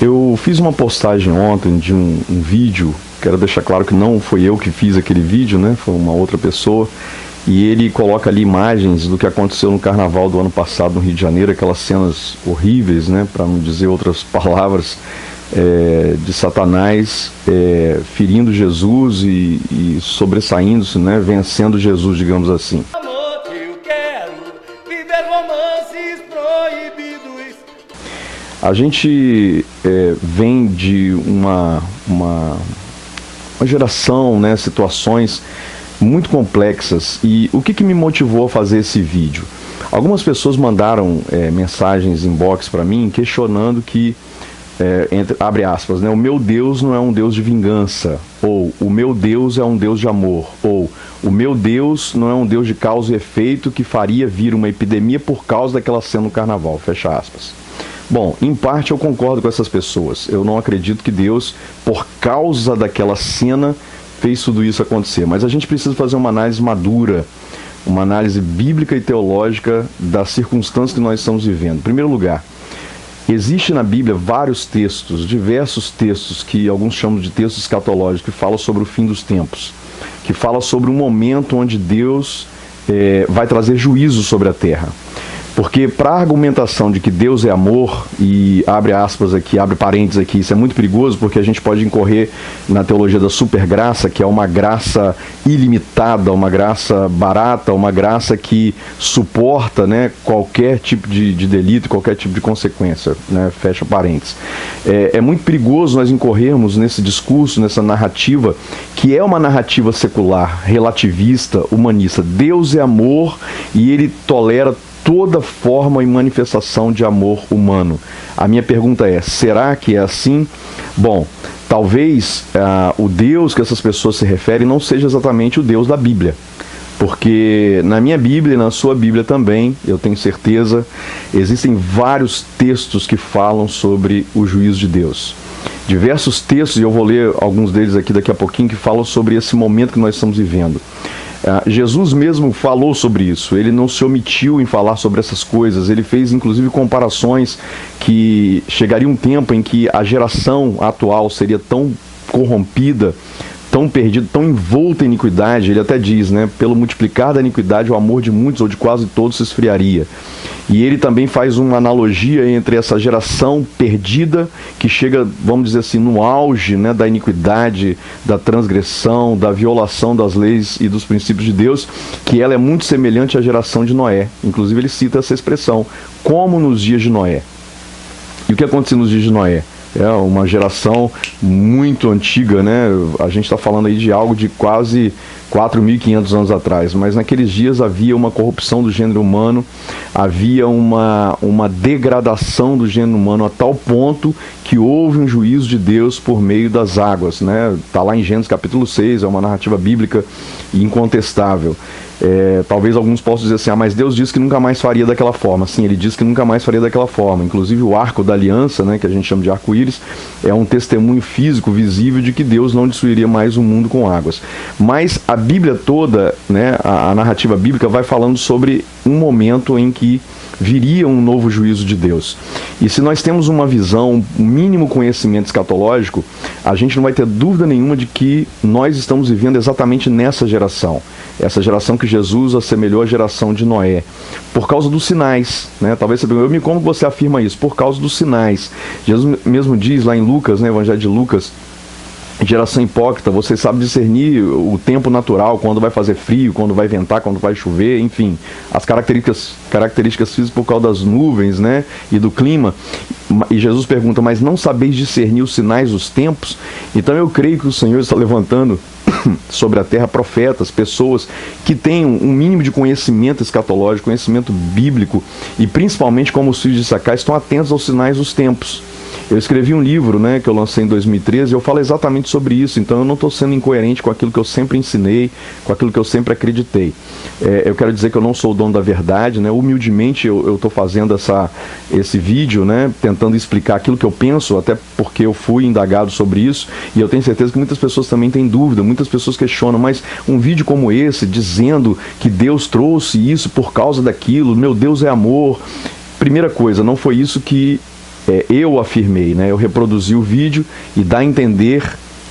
Eu fiz uma postagem ontem de um vídeo, quero deixar claro que não foi eu que fiz aquele vídeo, né? Foi uma outra pessoa. E ele coloca ali imagens do que aconteceu no carnaval do ano passado no Rio de Janeiro, aquelas cenas horríveis, né? Para não dizer outras palavras, de Satanás ferindo Jesus e sobressaindo-se, né? Vencendo Jesus, digamos assim. Eu quero viver romances proibidos. A gente vem de uma geração, né, situações muito complexas. E o que me motivou a fazer esse vídeo? Algumas pessoas mandaram mensagens inbox para mim questionando que, abre aspas, né, o meu Deus não é um Deus de vingança, ou o meu Deus é um Deus de amor, ou o meu Deus não é um Deus de causa e efeito que faria vir uma epidemia por causa daquela cena no carnaval, fecha aspas. Bom, em parte eu concordo com essas pessoas. Eu não acredito que Deus, por causa daquela cena, fez tudo isso acontecer. Mas a gente precisa fazer uma análise madura, uma análise bíblica e teológica das circunstâncias que nós estamos vivendo. Em primeiro lugar, existe na Bíblia vários textos, diversos textos, que alguns chamam de textos escatológicos, que falam sobre o fim dos tempos, que falam sobre um momento onde Deus vai trazer juízo sobre a terra. Porque para a argumentação de que Deus é amor, e abre aspas aqui, abre parênteses aqui, isso é muito perigoso porque a gente pode incorrer na teologia da supergraça, que é uma graça ilimitada, uma graça barata, uma graça que suporta, né, qualquer tipo de delito, qualquer tipo de consequência, né, fecha parênteses. É muito perigoso nós incorrermos nesse discurso, nessa narrativa, que é uma narrativa secular, relativista, humanista. Deus é amor e ele tolera toda forma e manifestação de amor humano. A minha pergunta é, será que é assim? Bom, talvez o Deus que essas pessoas se referem não seja exatamente o Deus da Bíblia. Porque na minha Bíblia e na sua Bíblia também, eu tenho certeza, existem vários textos que falam sobre o juízo de Deus. Diversos textos, e eu vou ler alguns deles aqui daqui a pouquinho, que falam sobre esse momento que nós estamos vivendo. Jesus mesmo falou sobre isso, ele não se omitiu em falar sobre essas coisas, ele fez inclusive comparações que chegaria um tempo em que a geração atual seria tão corrompida, tão perdida, tão envolta em iniquidade. Ele até diz, né, pelo multiplicar da iniquidade o amor de muitos ou de quase todos se esfriaria. E ele também faz uma analogia entre essa geração perdida, que chega, vamos dizer assim, no auge, né, da iniquidade, da transgressão, da violação das leis e dos princípios de Deus, que ela é muito semelhante à geração de Noé. Inclusive ele cita essa expressão, como nos dias de Noé. E o que aconteceu nos dias de Noé? É uma geração muito antiga, né? A gente está falando aí de algo de quase 4.500 anos atrás, mas naqueles dias havia uma corrupção do gênero humano, havia uma degradação do gênero humano a tal ponto que houve um juízo de Deus por meio das águas, né? Está lá em Gênesis capítulo 6, é uma narrativa bíblica incontestável. Talvez alguns possam dizer assim, mas Deus disse que nunca mais faria daquela forma. Sim, ele disse que nunca mais faria daquela forma. Inclusive o arco da aliança, né, que a gente chama de arco-íris, é um testemunho físico, visível, de que Deus não destruiria mais o mundo com águas. Mas a Bíblia toda, né, a narrativa bíblica vai falando sobre um momento em que viria um novo juízo de Deus. E se nós temos uma visão, um mínimo conhecimento escatológico, a gente não vai ter dúvida nenhuma de que nós estamos vivendo exatamente nessa geração. Essa geração que Jesus assemelhou à geração de Noé. Por causa dos sinais, né? Talvez você pergunte, como você afirma isso? Por causa dos sinais. Jesus mesmo diz lá em Lucas, né, Evangelho de Lucas, geração hipócrita, você sabe discernir o tempo natural, quando vai fazer frio, quando vai ventar, quando vai chover, enfim, as características físicas por causa das nuvens, né, e do clima. E Jesus pergunta, mas não sabeis discernir os sinais dos tempos? Então eu creio que o Senhor está levantando sobre a terra profetas, pessoas que têm um mínimo de conhecimento escatológico, conhecimento bíblico, e principalmente, como os filhos de Issacar, estão atentos aos sinais dos tempos. Eu escrevi um livro, né, que eu lancei em 2013, e eu falo exatamente sobre isso. Então eu não estou sendo incoerente com aquilo que eu sempre ensinei, com aquilo que eu sempre acreditei. Eu quero dizer que eu não sou o dono da verdade, né? Humildemente eu estou fazendo esse vídeo, né, tentando explicar aquilo que eu penso, até porque eu fui indagado sobre isso, e eu tenho certeza que muitas pessoas também têm dúvida, muitas pessoas questionam, mas um vídeo como esse, dizendo que Deus trouxe isso por causa daquilo, meu Deus é amor. Primeira coisa, não foi isso que eu afirmei, né? Eu reproduzi o vídeo e dá a entender,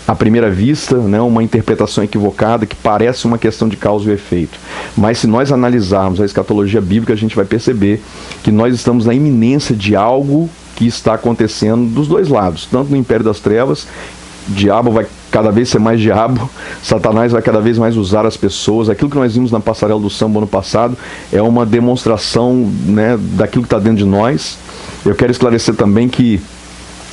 à primeira vista, né, uma interpretação equivocada que parece uma questão de causa e efeito. Mas se nós analisarmos a escatologia bíblica, a gente vai perceber que nós estamos na iminência de algo que está acontecendo dos dois lados, tanto no Império das Trevas, o diabo vai cada vez ser mais diabo, Satanás vai cada vez mais usar as pessoas. Aquilo que nós vimos na Passarela do Samba ano passado é uma demonstração, né, daquilo que está dentro de nós. Eu quero esclarecer também que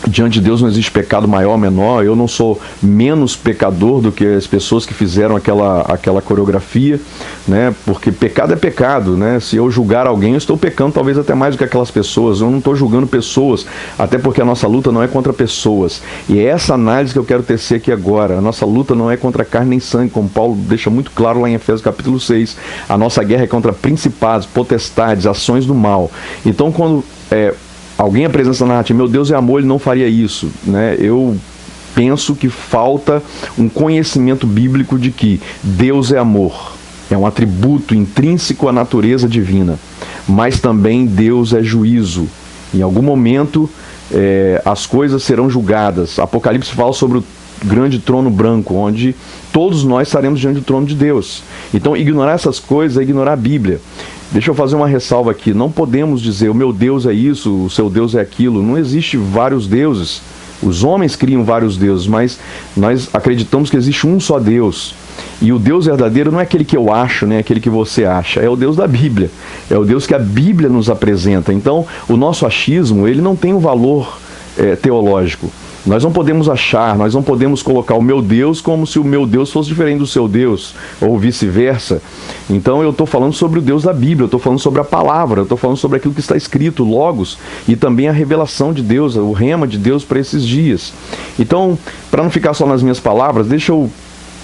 diante de Deus não existe pecado maior ou menor. Eu não sou menos pecador do que as pessoas que fizeram aquela coreografia, né? Porque pecado é pecado, né? Se eu julgar alguém, eu estou pecando talvez até mais do que aquelas pessoas. Eu não estou julgando pessoas, até porque a nossa luta não é contra pessoas. E é essa análise que eu quero tecer aqui agora. A nossa luta não é contra carne nem sangue, como Paulo deixa muito claro lá em Efésios capítulo 6. A nossa guerra é contra principados, potestades, ações do mal. Então, quando alguém apresenta essa narrativa, meu Deus é amor, ele não faria isso, né? Eu penso que falta um conhecimento bíblico de que Deus é amor, é um atributo intrínseco à natureza divina, mas também Deus é juízo. Em algum momento as coisas serão julgadas. Apocalipse fala sobre o grande trono branco, onde todos nós estaremos diante do trono de Deus. Então, ignorar essas coisas é ignorar a Bíblia. Deixa eu fazer uma ressalva aqui. Não podemos dizer, o meu Deus é isso, o seu Deus é aquilo. Não existe vários deuses. Os homens criam vários deuses, mas nós acreditamos que existe um só Deus. E o Deus verdadeiro não é aquele que eu acho, nem aquele que você acha. É o Deus da Bíblia. É o Deus que a Bíblia nos apresenta. Então, o nosso achismo, ele não tem um valor teológico. Nós não podemos achar, nós não podemos colocar o meu Deus como se o meu Deus fosse diferente do seu Deus, ou vice-versa. Então eu estou falando sobre o Deus da Bíblia, eu estou falando sobre a palavra, eu estou falando sobre aquilo que está escrito, Logos, e também a revelação de Deus, o rema de Deus para esses dias. Então, para não ficar só nas minhas palavras, deixa eu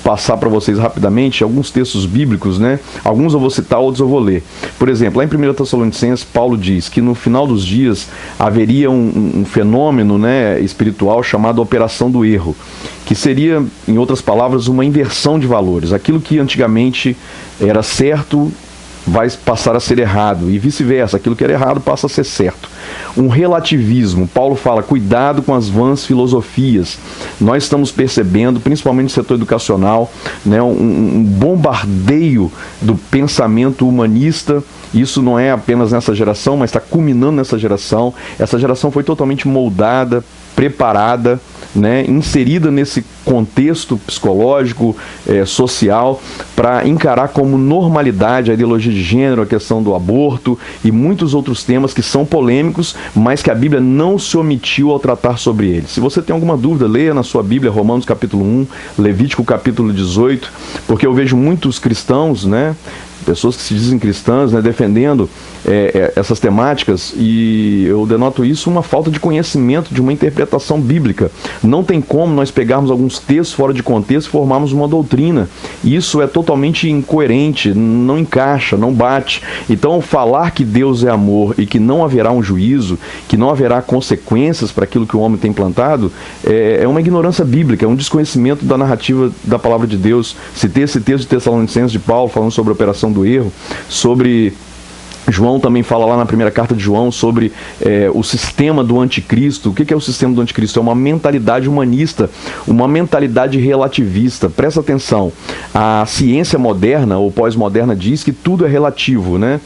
passar para vocês rapidamente alguns textos bíblicos, né? Alguns eu vou citar, outros eu vou ler. Por exemplo, lá em 1 Tessalonicenses, Paulo diz que no final dos dias haveria um fenômeno, né, espiritual chamado operação do erro, que seria, em outras palavras, uma inversão de valores. Aquilo que antigamente era certo vai passar a ser errado, e vice-versa, aquilo que era errado passa a ser certo. Um relativismo. Paulo fala, cuidado com as vãs filosofias. Nós estamos percebendo, principalmente no setor educacional, né, um bombardeio do pensamento humanista. Isso não é apenas nessa geração, mas está culminando nessa geração. Essa geração foi totalmente moldada, preparada, né, inserida nesse contexto psicológico, social, para encarar como normalidade a ideologia de gênero, a questão do aborto e muitos outros temas que são polêmicos, mas que a Bíblia não se omitiu ao tratar sobre eles. Se você tem alguma dúvida, leia na sua Bíblia Romanos capítulo 1, Levítico capítulo 18, porque eu vejo muitos cristãos, né, pessoas que se dizem cristãs, né, defendendo essas temáticas, e eu denoto isso uma falta de conhecimento, de uma interpretação bíblica. Não tem como nós pegarmos alguns textos fora de contexto e formarmos uma doutrina. Isso é totalmente incoerente, não encaixa, não bate. Então, falar que Deus é amor e que não haverá um juízo, que não haverá consequências para aquilo que o homem tem plantado, é uma ignorância bíblica, é um desconhecimento da narrativa da palavra de Deus. Citei esse texto de Tessalonicenses de Paulo, falando sobre a operação do erro, sobre João também fala lá na primeira carta de João sobre o sistema do anticristo. O que é o sistema do anticristo? É uma mentalidade humanista, uma mentalidade relativista. Presta atenção, a ciência moderna ou pós-moderna diz que tudo é relativo, né?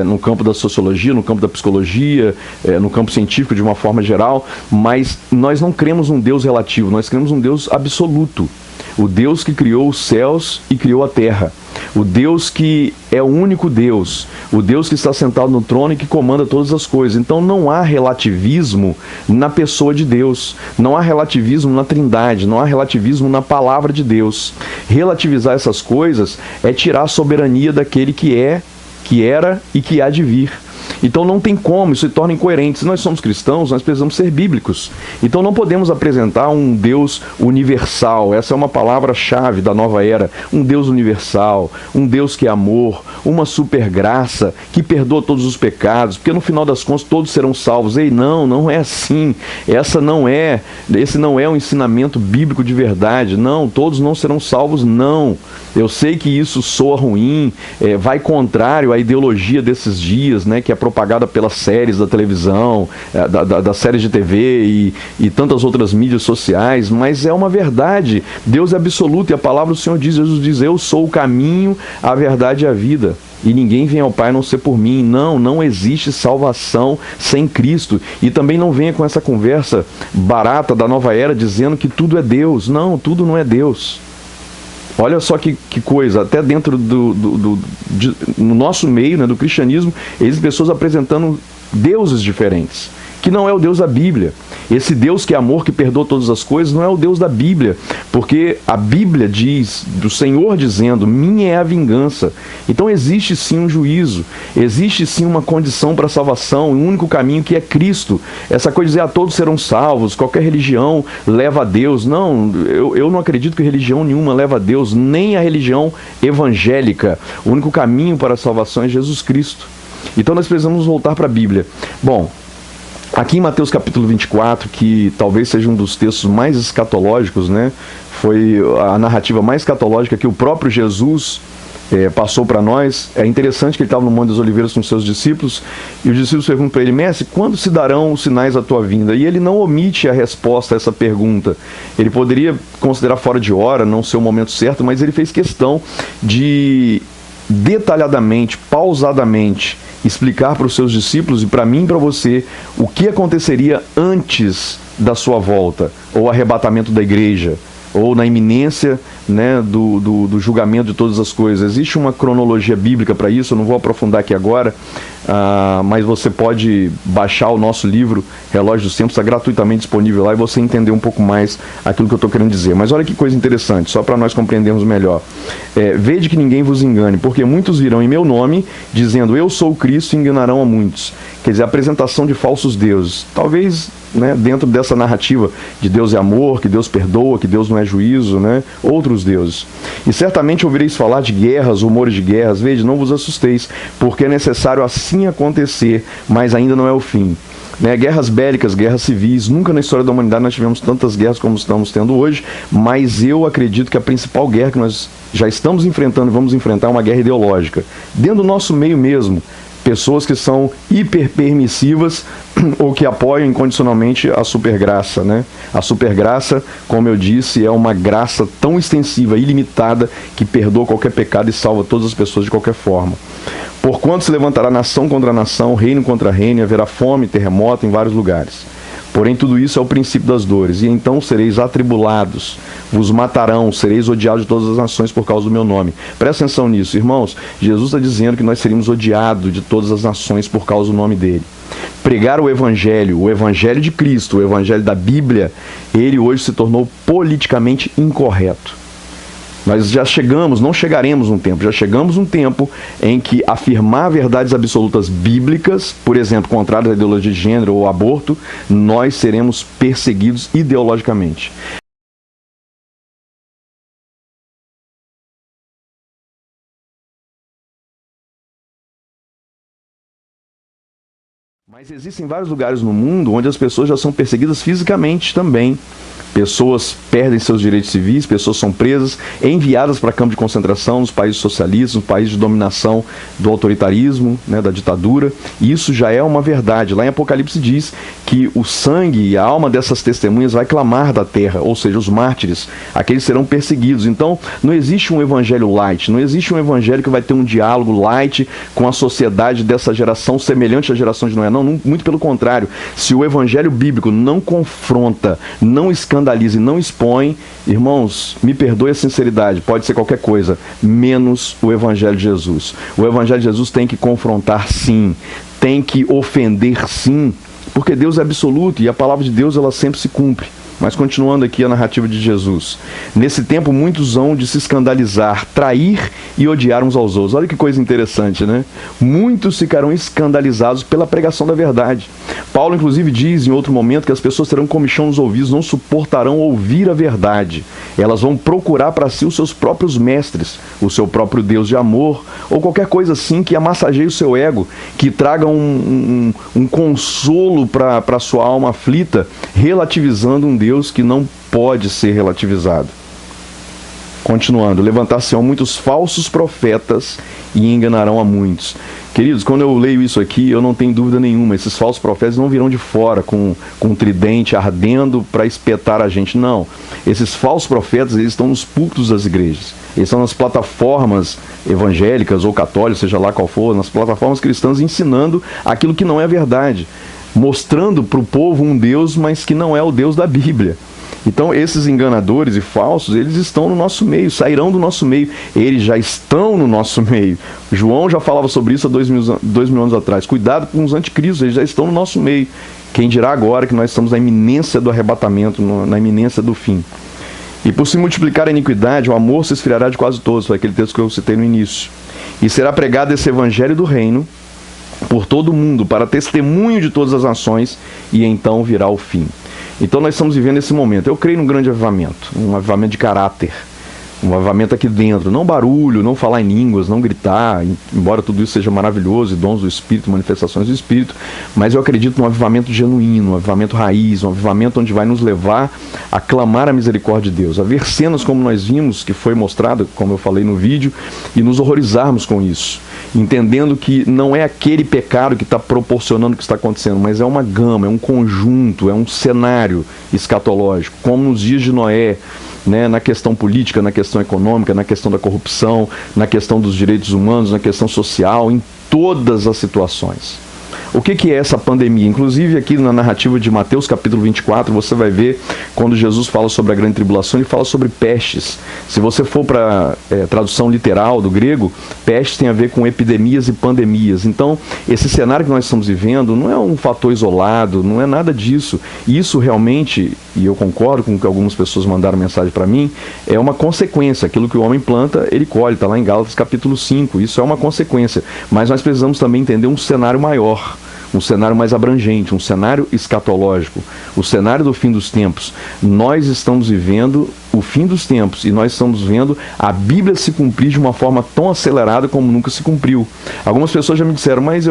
No campo da sociologia, no campo da psicologia, no campo científico de uma forma geral, mas nós não cremos num Deus relativo, nós cremos num Deus absoluto. O Deus que criou os céus e criou a terra. O Deus que é o único Deus. O Deus que está sentado no trono e que comanda todas as coisas. Então não há relativismo na pessoa de Deus. Não há relativismo na Trindade. Não há relativismo na palavra de Deus. Relativizar essas coisas é tirar a soberania daquele que é, que era e que há de vir. Então não tem como, isso se torna incoerente. Se nós somos cristãos, nós precisamos ser bíblicos. Então não podemos apresentar um Deus universal. Essa é uma palavra-chave da nova era. Um Deus universal, um Deus que é amor, uma super graça, que perdoa todos os pecados, porque no final das contas todos serão salvos. Ei, não é assim. Esse não é um ensinamento bíblico de verdade. Não, todos não serão salvos, não. Eu sei que isso soa ruim, vai contrário à ideologia desses dias, né, que é propaganda propagada pelas séries da televisão, das séries de TV e tantas outras mídias sociais, mas é uma verdade. Deus é absoluto e a palavra do Senhor diz, Jesus diz, eu sou o caminho, a verdade e a vida. E ninguém vem ao Pai a não ser por mim. Não existe salvação sem Cristo. E também não venha com essa conversa barata da nova era dizendo que tudo é Deus. Não, tudo não é Deus. Olha só que coisa, até dentro no nosso meio, né, do cristianismo, existem pessoas apresentando deuses diferentes, que não é o Deus da Bíblia. Esse Deus que é amor, que perdoa todas as coisas, não é o Deus da Bíblia, porque a Bíblia diz, do Senhor dizendo, minha é a vingança. Então existe sim um juízo, existe sim uma condição para a salvação, um único caminho que é Cristo. Essa coisa de dizer, todos serão salvos, qualquer religião leva a Deus. Não, eu não acredito que religião nenhuma leva a Deus, nem a religião evangélica. O único caminho para a salvação é Jesus Cristo. Então nós precisamos voltar para a Bíblia. Bom, aqui em Mateus capítulo 24, que talvez seja um dos textos mais escatológicos, né? Foi a narrativa mais escatológica que o próprio Jesus passou para nós. É interessante que ele estava no Monte das Oliveiras com seus discípulos, e os discípulos perguntam para ele, mestre, quando se darão os sinais da tua vinda? E ele não omite a resposta a essa pergunta. Ele poderia considerar fora de hora, não ser o momento certo, mas ele fez questão de detalhadamente, pausadamente, explicar para os seus discípulos e para mim e para você o que aconteceria antes da sua volta, ou arrebatamento da igreja, ou na iminência, né, do julgamento de todas as coisas. Existe uma cronologia bíblica para isso, eu não vou aprofundar aqui agora, mas você pode baixar o nosso livro Relógio dos Tempos, está gratuitamente disponível lá, e você entender um pouco mais aquilo que eu estou querendo dizer. Mas olha que coisa interessante, só para nós compreendermos melhor. Vede que ninguém vos engane, porque muitos virão em meu nome, dizendo, eu sou o Cristo, e enganarão a muitos. Quer dizer, a apresentação de falsos deuses. Talvez, né, dentro dessa narrativa de Deus é amor, que Deus perdoa, que Deus não é juízo, né, outros deuses. E certamente ouvireis falar de guerras, rumores de guerras. Vede, não vos assusteis, porque é necessário assim acontecer, mas ainda não é o fim. Né, guerras bélicas, guerras civis, nunca na história da humanidade nós tivemos tantas guerras como estamos tendo hoje, mas eu acredito que a principal guerra que nós já estamos enfrentando e vamos enfrentar é uma guerra ideológica. Dentro do nosso meio mesmo, pessoas que são hiperpermissivas ou que apoiam incondicionalmente a supergraça, né? A supergraça, como eu disse, é uma graça tão extensiva, ilimitada, que perdoa qualquer pecado e salva todas as pessoas de qualquer forma. Porquanto se levantará nação contra nação, reino contra reino, e haverá fome e terremoto em vários lugares. Porém, tudo isso é o princípio das dores. E então sereis atribulados, vos matarão, sereis odiados de todas as nações por causa do meu nome. Presta atenção nisso, irmãos. Jesus está dizendo que nós seríamos odiados de todas as nações por causa do nome dele. Pregar o evangelho de Cristo, o evangelho da Bíblia, ele hoje se tornou politicamente incorreto. Nós já chegamos, não chegaremos um tempo, já chegamos um tempo em que afirmar verdades absolutas bíblicas, por exemplo, contrárias à ideologia de gênero ou aborto, nós seremos perseguidos ideologicamente. Mas existem vários lugares no mundo onde as pessoas já são perseguidas fisicamente também. Pessoas perdem seus direitos civis, pessoas são presas, enviadas para campos de concentração nos países socialistas, nos países de dominação do autoritarismo, né, da ditadura. E isso já é uma verdade. Lá em Apocalipse diz que o sangue e a alma dessas testemunhas vai clamar da terra, ou seja, os mártires, aqueles serão perseguidos. Então, não existe um evangelho light, não existe um evangelho que vai ter um diálogo light com a sociedade dessa geração, semelhante à geração de Noé. Não, muito pelo contrário. Se o evangelho bíblico não confronta, não escandaliza e não expõe, irmãos, me perdoe a sinceridade, pode ser qualquer coisa, menos o evangelho de Jesus. O evangelho de Jesus tem que confrontar sim, tem que ofender sim, porque Deus é absoluto e a palavra de Deus ela sempre se cumpre. Mas continuando aqui a narrativa de Jesus. Nesse tempo muitos hão de se escandalizar, trair e odiar uns aos outros. Olha que coisa interessante, né? Muitos ficarão escandalizados pela pregação da verdade. Paulo inclusive diz em outro momento que as pessoas terão comichão nos ouvidos, não suportarão ouvir a verdade. Elas vão procurar para si os seus próprios mestres, o seu próprio Deus de amor, ou qualquer coisa assim que amassageie o seu ego, que traga um consolo para a sua alma aflita, relativizando um Deus que não pode ser relativizado. Continuando, levantar-se-ão muitos falsos profetas e enganarão a muitos. Queridos, quando eu leio isso aqui, eu não tenho dúvida nenhuma, esses falsos profetas não virão de fora com um tridente ardendo para espetar a gente, não. Esses falsos profetas, eles estão nos púlpitos das igrejas, eles estão nas plataformas evangélicas ou católicas, seja lá qual for, nas plataformas cristãs, ensinando aquilo que não é verdade, mostrando para o povo um Deus, mas que não é o Deus da Bíblia. Então esses enganadores e falsos, eles estão no nosso meio, sairão do nosso meio, eles já estão no nosso meio. João já falava sobre isso há 2000 anos atrás. Cuidado com os anticristos, eles já estão no nosso meio. Quem dirá agora que nós estamos na iminência do arrebatamento, na iminência do fim. E por se multiplicar a iniquidade, o amor se esfriará de quase todos, foi aquele texto que eu citei no início. E será pregado esse evangelho do reino por todo o mundo, para testemunho de todas as nações, e então virá o fim. Então nós estamos vivendo esse momento. Eu creio num grande avivamento, um avivamento de caráter, um avivamento aqui dentro, não barulho, não falar em línguas, não gritar, embora tudo isso seja maravilhoso, e dons do Espírito, manifestações do Espírito, mas eu acredito num avivamento genuíno, um avivamento raiz, um avivamento onde vai nos levar a clamar a misericórdia de Deus, a ver cenas como nós vimos, que foi mostrado, como eu falei no vídeo, e nos horrorizarmos com isso, entendendo que não é aquele pecado que está proporcionando o que está acontecendo, mas é uma gama, é um conjunto, é um cenário escatológico, como nos dias de Noé, né, na questão política, na questão econômica, na questão da corrupção, na questão dos direitos humanos, na questão social, em todas as situações. O que é essa pandemia? Inclusive aqui na narrativa de Mateus capítulo 24, você vai ver quando Jesus fala sobre a grande tribulação, ele fala sobre pestes. Se você for para a tradução literal do grego, pestes tem a ver com epidemias e pandemias. Então, esse cenário que nós estamos vivendo não é um fator isolado, não é nada disso. Isso realmente, e eu concordo com o que algumas pessoas mandaram mensagem para mim, é uma consequência. Aquilo que o homem planta, ele colhe. Está lá em Gálatas capítulo 5. Isso é uma consequência. Mas nós precisamos também entender um cenário maior, um cenário mais abrangente, um cenário escatológico, o cenário do fim dos tempos. Nós estamos vivendo o fim dos tempos e nós estamos vendo a Bíblia se cumprir de uma forma tão acelerada como nunca se cumpriu. Algumas pessoas já me disseram, mas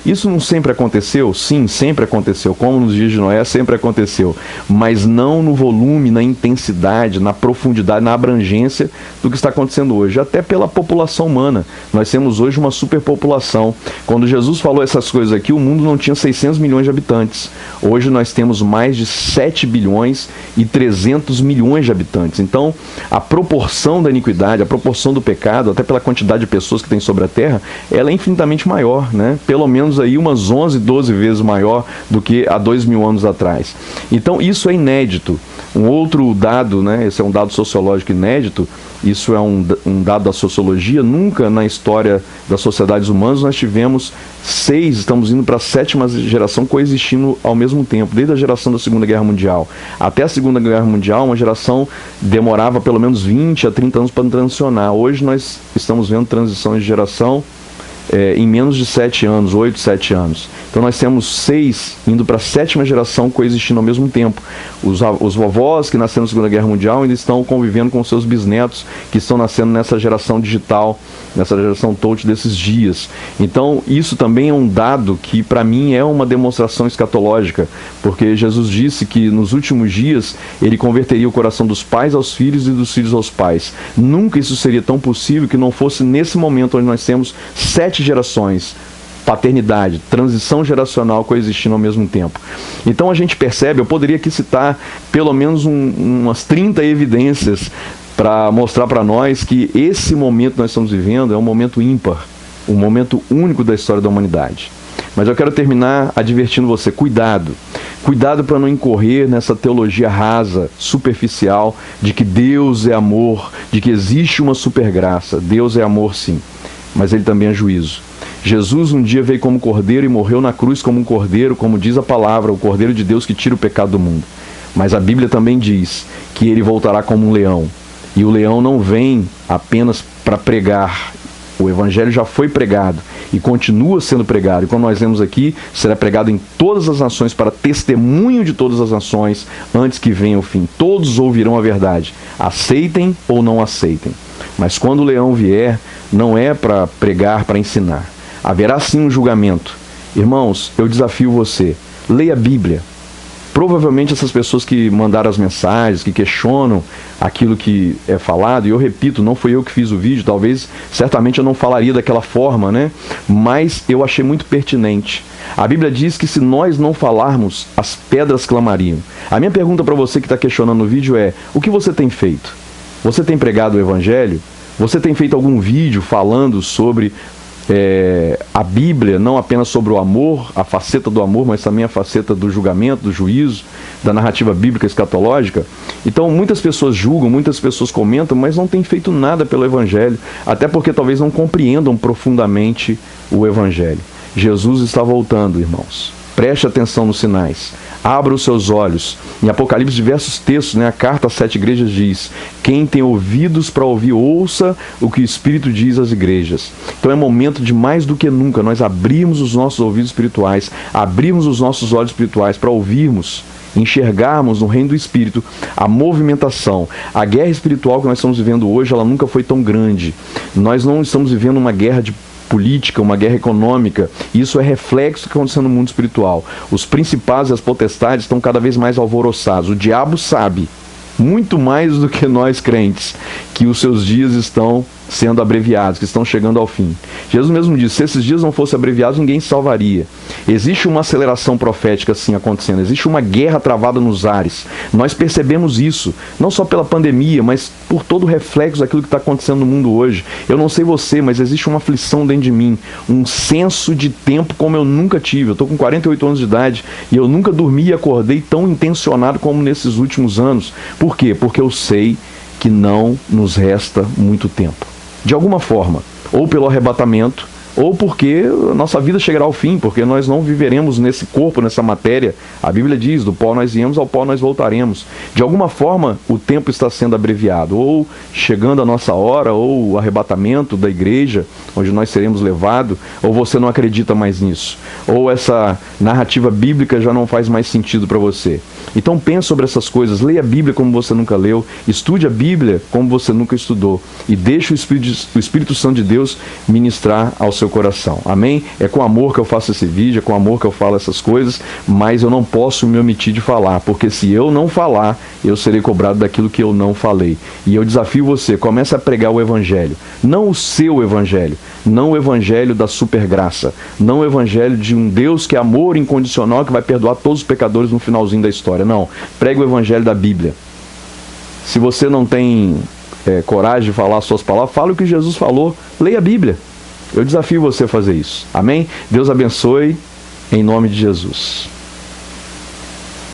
isso não sempre aconteceu? Sim, sempre aconteceu, como nos dias de Noé sempre aconteceu, mas não no volume, na intensidade, na profundidade, na abrangência do que está acontecendo hoje, até pela população humana. Nós temos hoje uma superpopulação. Quando Jesus falou essas coisas aqui, o mundo não tinha 600 milhões de habitantes. Hoje nós temos mais de 7 bilhões e 300 milhões de habitantes. Então, a proporção da iniquidade, a proporção do pecado, até pela quantidade de pessoas que tem sobre a terra, ela é infinitamente maior, né? Pelo menos aí umas 11, 12 vezes maior do que há 2000 anos atrás. Então, isso é inédito. Um outro dado, né? Esse é um dado sociológico inédito, isso é um dado da sociologia. Nunca na história das sociedades humanas nós tivemos estamos indo para a 7ª geração coexistindo ao mesmo tempo, desde a geração da Segunda Guerra Mundial. Até a Segunda Guerra Mundial, uma geração demorava pelo menos 20 a 30 anos para transicionar. Hoje nós estamos vendo transições de geração em menos de 7 anos, 8, 7 anos. Então nós temos 6 indo para a 7ª geração coexistindo ao mesmo tempo. Os vovós que nasceram na Segunda Guerra Mundial ainda estão convivendo com seus bisnetos que estão nascendo nessa geração digital, nessa geração touch desses dias. Então isso também é um dado que para mim é uma demonstração escatológica, porque Jesus disse que nos últimos dias ele converteria o coração dos pais aos filhos e dos filhos aos pais. Nunca isso seria tão possível que não fosse nesse momento onde nós temos 7 gerações, paternidade, transição geracional coexistindo ao mesmo tempo. Então a gente percebe, eu poderia aqui citar pelo menos umas 30 evidências para mostrar para nós que esse momento que nós estamos vivendo é um momento ímpar, um momento único da história da humanidade. Mas eu quero terminar advertindo você, cuidado para não incorrer nessa teologia rasa, superficial, de que Deus é amor, de que existe uma supergraça. Deus é amor sim, mas ele também é juízo. Jesus um dia veio como cordeiro e morreu na cruz como um cordeiro, como diz a palavra, o cordeiro de Deus que tira o pecado do mundo. Mas a Bíblia também diz que ele voltará como um leão. E o leão não vem apenas para pregar. O evangelho já foi pregado e continua sendo pregado. E como nós vemos aqui, será pregado em todas as nações para testemunho de todas as nações antes que venha o fim. Todos ouvirão a verdade, aceitem ou não aceitem. Mas quando o leão vier, não é para pregar, para ensinar. Haverá sim um julgamento. Irmãos, eu desafio você, leia a Bíblia. Provavelmente essas pessoas que mandaram as mensagens, que questionam aquilo que é falado, e eu repito, não fui eu que fiz o vídeo, talvez, certamente eu não falaria daquela forma, né? Mas eu achei muito pertinente. A Bíblia diz que se nós não falarmos, as pedras clamariam. A minha pergunta para você que está questionando o vídeo é: o que você tem feito? Você tem pregado o Evangelho? Você tem feito algum vídeo falando sobre a Bíblia, não apenas sobre o amor, a faceta do amor, mas também a faceta do julgamento, do juízo, da narrativa bíblica escatológica? Então, muitas pessoas julgam, muitas pessoas comentam, mas não têm feito nada pelo Evangelho, até porque talvez não compreendam profundamente o Evangelho. Jesus está voltando, irmãos. Preste atenção nos sinais. Abra os seus olhos. Em Apocalipse, diversos textos, né? A carta às 7 igrejas diz: quem tem ouvidos para ouvir, ouça o que o Espírito diz às igrejas. Então é momento de, mais do que nunca, nós abrirmos os nossos ouvidos espirituais, abrirmos os nossos olhos espirituais para ouvirmos, enxergarmos no reino do Espírito a movimentação. A guerra espiritual que nós estamos vivendo hoje, ela nunca foi tão grande. Nós não estamos vivendo uma guerra de política, uma guerra econômica. Isso é reflexo do que está acontecendo no mundo espiritual. Os principados e as potestades estão cada vez mais alvoroçados. O diabo sabe, muito mais do que nós crentes, que os seus dias estão sendo abreviados, que estão chegando ao fim. Jesus mesmo disse: se esses dias não fossem abreviados, ninguém se salvaria. Existe uma aceleração profética assim acontecendo, existe uma guerra travada nos ares. Nós percebemos isso, não só pela pandemia, mas por todo o reflexo daquilo que está acontecendo no mundo hoje. Eu não sei você, mas existe uma aflição dentro de mim, um senso de tempo como eu nunca tive. Eu estou com 48 anos de idade e eu nunca dormi e acordei tão intencionado como nesses últimos anos. Por quê? Porque eu sei que não nos resta muito tempo. De alguma forma, ou pelo arrebatamento, ou porque a nossa vida chegará ao fim, porque nós não viveremos nesse corpo, nessa matéria. A Bíblia diz: do pó nós viemos, ao pó nós voltaremos. De alguma forma, o tempo está sendo abreviado, ou chegando a nossa hora, ou o arrebatamento da igreja, onde nós seremos levados, ou você não acredita mais nisso, ou essa narrativa bíblica já não faz mais sentido para você. Então pense sobre essas coisas, leia a Bíblia como você nunca leu, estude a Bíblia como você nunca estudou, e deixe o Espírito Santo de Deus ministrar ao seu coração. Amém? É com amor que eu faço esse vídeo, é com amor que eu falo essas coisas, mas eu não posso me omitir de falar, porque se eu não falar, eu serei cobrado daquilo que eu não falei. E eu desafio você: comece a pregar o Evangelho, não o seu Evangelho, não o Evangelho da supergraça, não o Evangelho de um Deus que é amor incondicional, que vai perdoar todos os pecadores no finalzinho da história. Não, pregue o Evangelho da Bíblia. Se você não tem coragem de falar as suas palavras, fale o que Jesus falou, leia a Bíblia. Eu desafio você a fazer isso. Amém? Deus abençoe, em nome de Jesus.